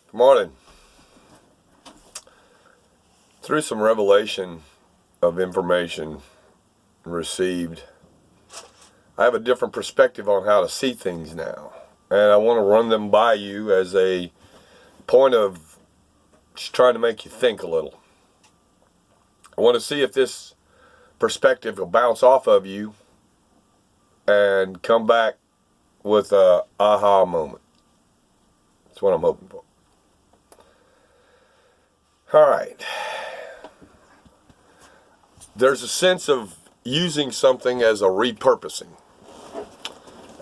Good morning. Through some revelation of information received, I have a different perspective on how to see things now. And I want to run them by you as a point of just trying to make you think a little. I want to see if this perspective will bounce off of you and come back with a aha moment. That's what I'm hoping for. All right. There's a sense of using something as a repurposing.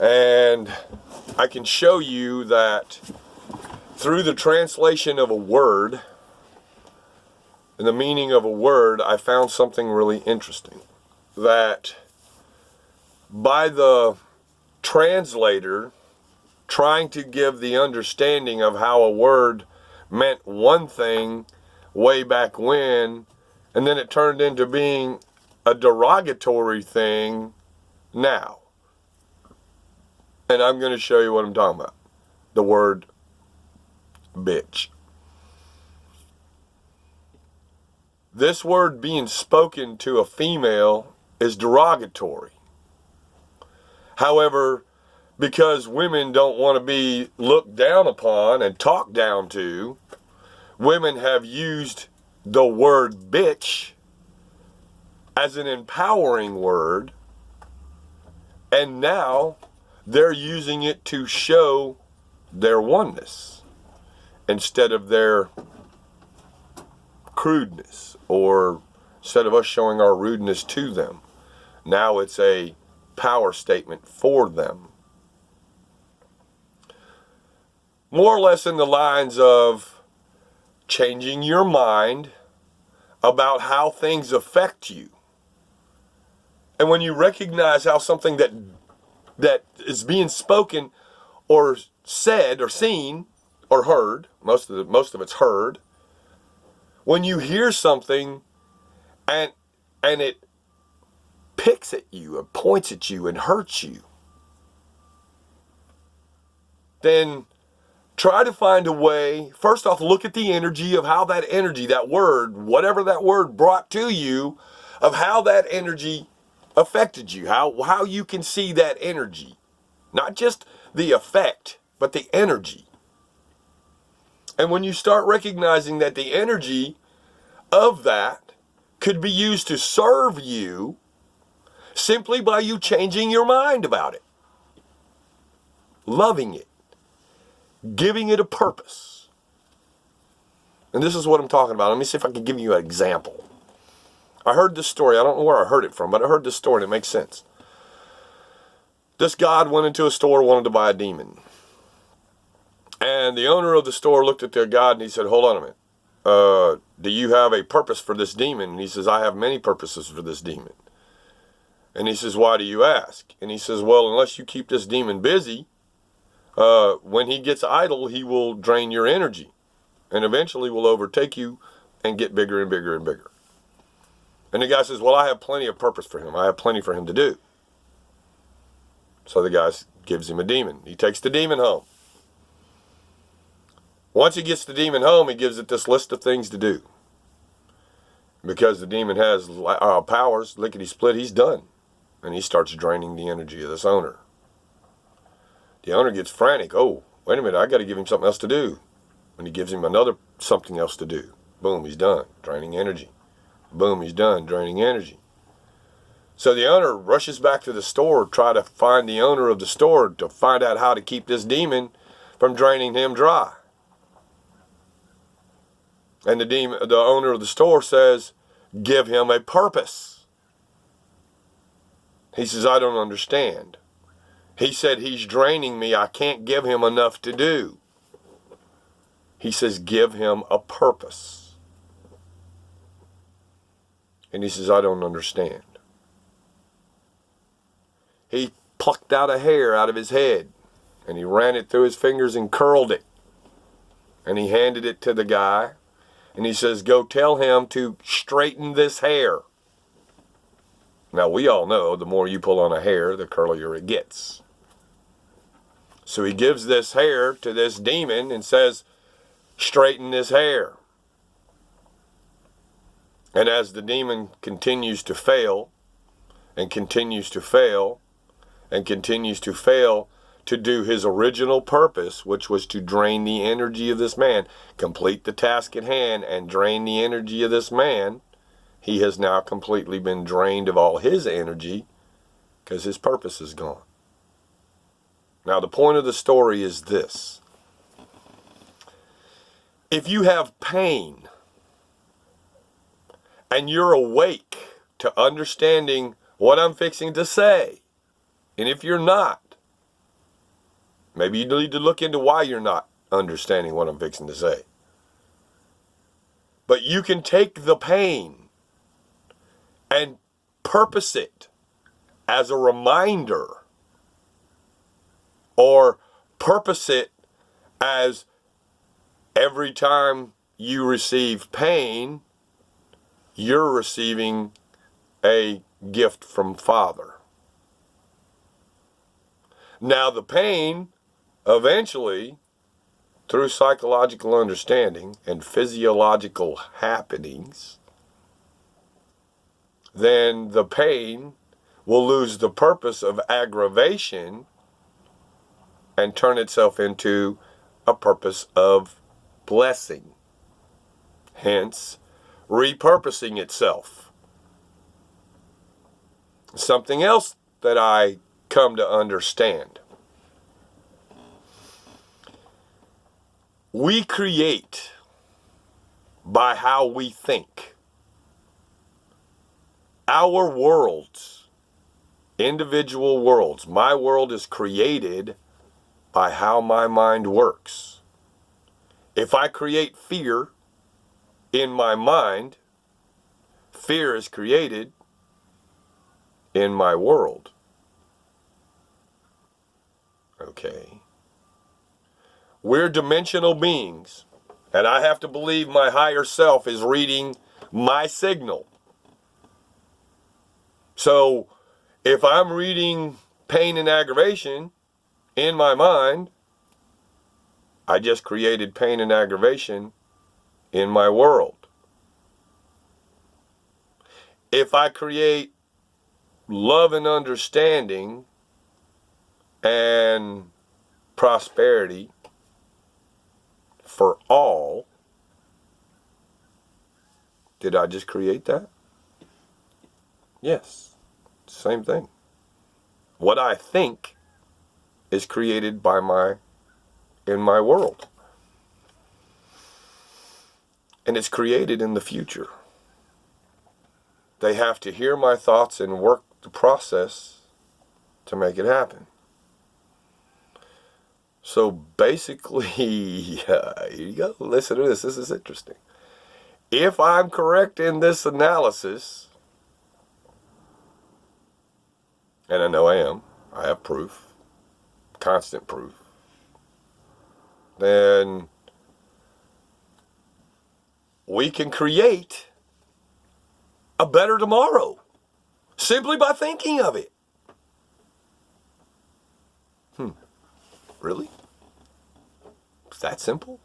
And I can show you that through the translation of a word and the meaning of a word, I found something really interesting. That by the translator trying to give the understanding of how a word meant one thing way back when, and then it turned into being a derogatory thing now. And I'm going to show you what I'm talking about. The word bitch. This word being spoken to a female is derogatory. However, because women don't want to be looked down upon and talked down to, women have used the word bitch as an empowering word, and now they're using it to show their oneness instead of their crudeness, or instead of us showing our rudeness to them. Now it's a power statement for them. More or less in the lines of changing your mind about how things affect you. And when you recognize how something that is being spoken or said or seen or heard, most of it's heard, when you hear something and it picks at you and points at you and hurts you, then try to find a way. First off, look at the energy of how that energy, that word, whatever that word brought to you, of how that energy affected you, how you can see that energy. Not just the effect, but the energy. And when you start recognizing that the energy of that could be used to serve you simply by you changing your mind about it, loving it, giving it a purpose. And this is what I'm talking about. Let me see if I can give you an example. I heard this story. I don't know where I heard it from, but I heard this story and it makes sense. This god went into a store, wanted to buy a demon. And the owner of the store looked at their god and he said, hold on a minute. Do you have a purpose for this demon? And he says, I have many purposes for this demon. And he says, why do you ask? And he says, well, unless you keep this demon busy, when he gets idle, he will drain your energy and eventually will overtake you and get bigger and bigger and bigger. And the guy says, well, I have plenty of purpose for him. I have plenty for him to do. So the guy gives him a demon. He takes the demon home. Once he gets the demon home, he gives it this list of things to do. Because the demon has powers, lickety split, he's done. And he starts draining the energy of this owner. The owner gets frantic. Oh, wait a minute, I got to give him something else to do. And he gives him another something else to do. Boom, he's done, draining energy. Boom, he's done, draining energy. So the owner rushes back to the store, try to find the owner of the store to find out how to keep this demon from draining him dry. And the owner of the store says, give him a purpose. He says, I don't understand. He said, he's draining me. I can't give him enough to do. He says, give him a purpose. And he says, I don't understand. He plucked out a hair out of his head and he ran it through his fingers and curled it. And he handed it to the guy and he says, go tell him to straighten this hair. Now we all know the more you pull on a hair, the curlier it gets. So he gives this hair to this demon and says, straighten his hair. And as the demon continues to fail, and continues to fail, and continues to fail to do his original purpose, which was to drain the energy of this man, complete the task at hand and drain the energy of this man, he has now completely been drained of all his energy because his purpose is gone. Now, the point of the story is this. If you have pain and you're awake to understanding what I'm fixing to say, and if you're not, maybe you need to look into why you're not understanding what I'm fixing to say. But you can take the pain and purpose it as a reminder, or purpose it as every time you receive pain, you're receiving a gift from Father. Now the pain, eventually, through psychological understanding and physiological happenings, then the pain will lose the purpose of aggravation and turn itself into a purpose of blessing. Hence, repurposing itself. Something else that I come to understand. We create by how we think. Our worlds, individual worlds, my world is created by how my mind works. If I create fear in my mind, fear is created in my world. Okay. We're dimensional beings, and I have to believe my higher self is reading my signal. So, if I'm reading pain and aggravation in my mind, I just created pain and aggravation in my world. If I create love and understanding and prosperity for all, did I just create that? Yes, same thing. What I think is created by in my world. And it's created in the future. They have to hear my thoughts and work the process to make it happen. So basically, here you go. Listen to this. This is interesting. If I'm correct in this analysis, and I know I am, I have proof, constant proof, then we can create a better tomorrow simply by thinking of it. Really? It's that simple?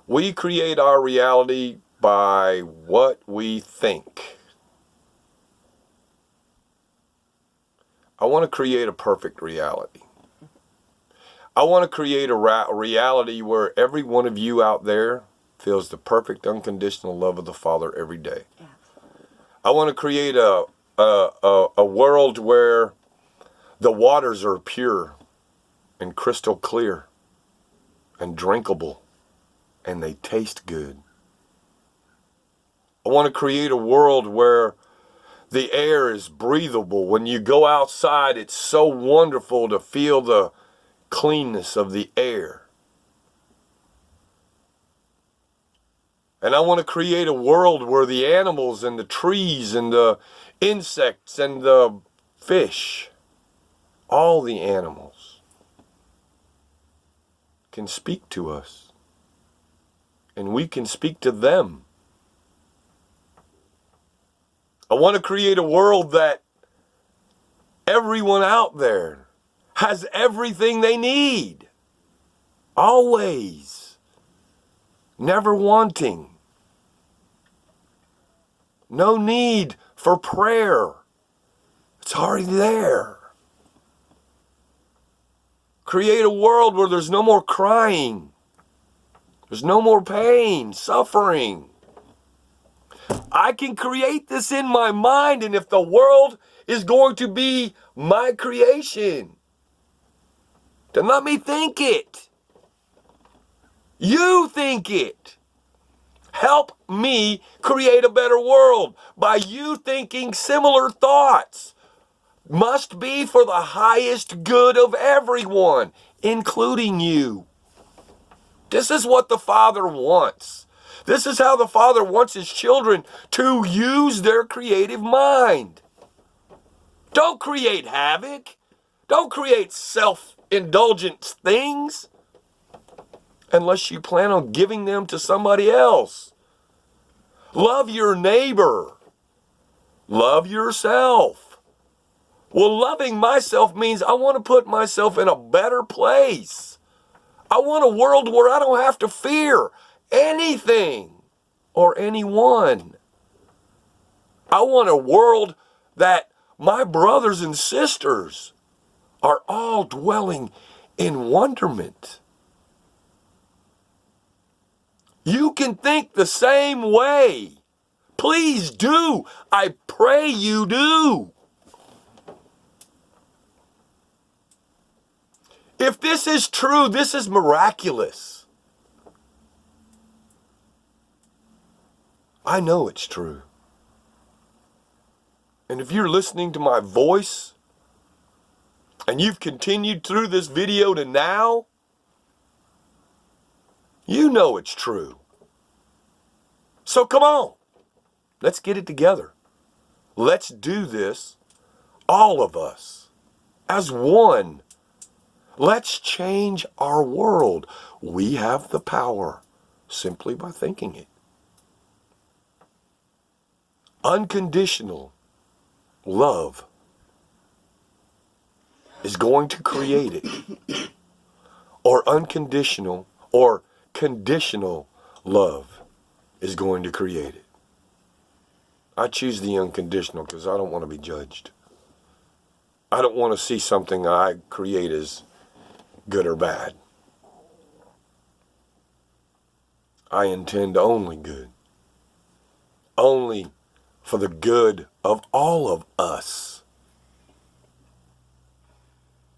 We create our reality by what we think. I want to create a perfect reality. I want to create a reality where every one of you out there feels the perfect unconditional love of the Father every day. Absolutely. I want to create a world where the waters are pure and crystal clear and drinkable and they taste good. I want to create a world where the air is breathable. When you go outside, it's so wonderful to feel the cleanness of the air. And I want to create a world where the animals and the trees and the insects and the fish, all the animals, can speak to us. And we can speak to them. I want to create a world that everyone out there has everything they need. Always. Never wanting. No need for prayer. It's already there. Create a world where there's no more crying. There's no more pain, suffering. I can create this in my mind, and if the world is going to be my creation, then let me think it. You think it. Help me create a better world by you thinking similar thoughts. Must be for the highest good of everyone, including you. This is what the Father wants. This is how the Father wants His children to use their creative mind. Don't create havoc. Don't create self-indulgent things unless you plan on giving them to somebody else. Love your neighbor. Love yourself. Well, loving myself means I want to put myself in a better place. I want a world where I don't have to fear anything or anyone. I want a world that my brothers and sisters are all dwelling in wonderment. You can think the same way. Please do. I pray you do. If this is true, this is miraculous. I know it's true. And if you're listening to my voice and you've continued through this video to now, you know it's true. So come on, let's get it together. Let's do this, all of us, as one. Let's change our world. We have the power simply by thinking it. Unconditional love is going to create it. Or unconditional or conditional love is going to create it. I choose the unconditional because I don't want to be judged. I don't want to see something I create as good or bad. I intend only good. Only for the good of all of us.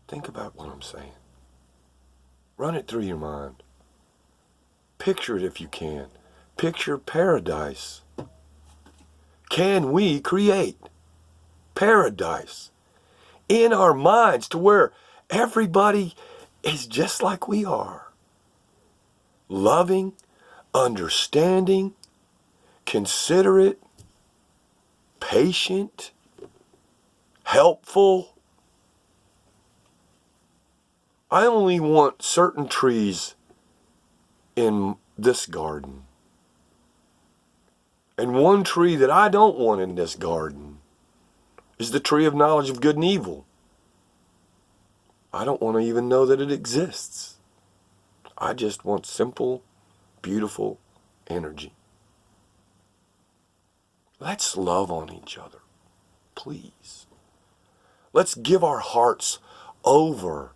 Think about what I'm saying. Run it through your mind. Picture it if you can. Picture paradise. Can we create paradise in our minds to where everybody is just like we are? Loving, understanding, considerate, patient, helpful. I only want certain trees in this garden. And one tree that I don't want in this garden is the tree of knowledge of good and evil. I don't want to even know that it exists. I just want simple, beautiful energy. Let's love on each other, please. Let's give our hearts over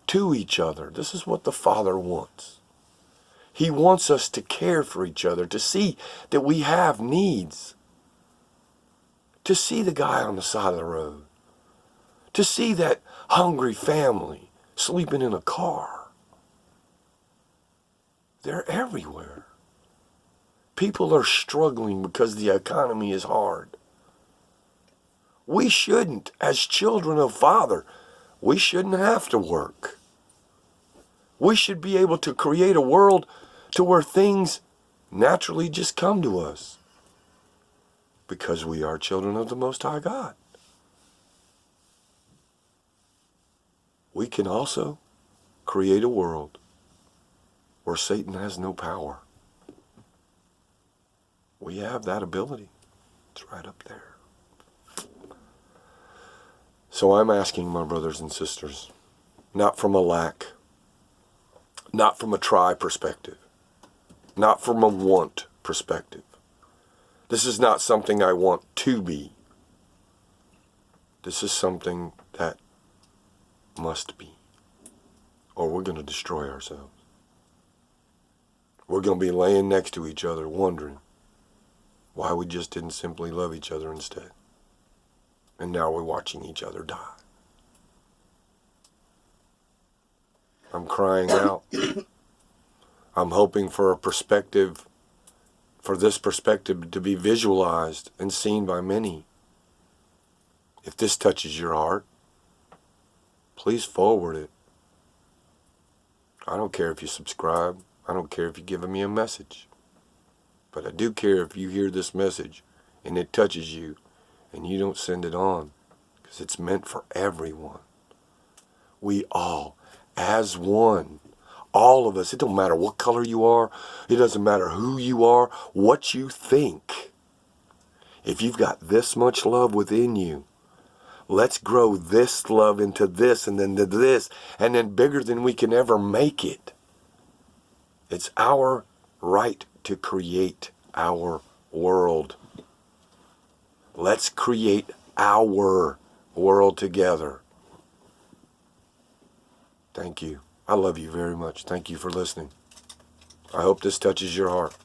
to each other. This is what the Father wants. He wants us to care for each other, to see that we have needs, to see the guy on the side of the road, to see that hungry family sleeping in a car. They're everywhere. People are struggling because the economy is hard. We shouldn't, as children of Father, we shouldn't have to work. We should be able to create a world to where things naturally just come to us because we are children of the Most High God. We can also create a world where Satan has no power. We have that ability. It's right up there. So I'm asking my brothers and sisters, not from a lack, Not from a try perspective. Not from a want perspective. This is not something I want to be. This is something that must be. Or we're going to destroy ourselves. We're going to be laying next to each other wondering why we just didn't simply love each other instead. And now we're watching each other die. I'm crying out. I'm hoping for a perspective, for this perspective to be visualized and seen by many. If this touches your heart, please forward it. I don't care if you subscribe. I don't care if you're giving me a message. But I do care if you hear this message and it touches you and you don't send it on, because it's meant for everyone. We all, as one, all of us, it don't matter what color you are, it doesn't matter who you are, what you think. If you've got this much love within you, let's grow this love into this and then to this, and then bigger than we can ever make it. It's our right to create our world. Let's create our world together. Thank you. I love you very much. Thank you for listening. I hope this touches your heart.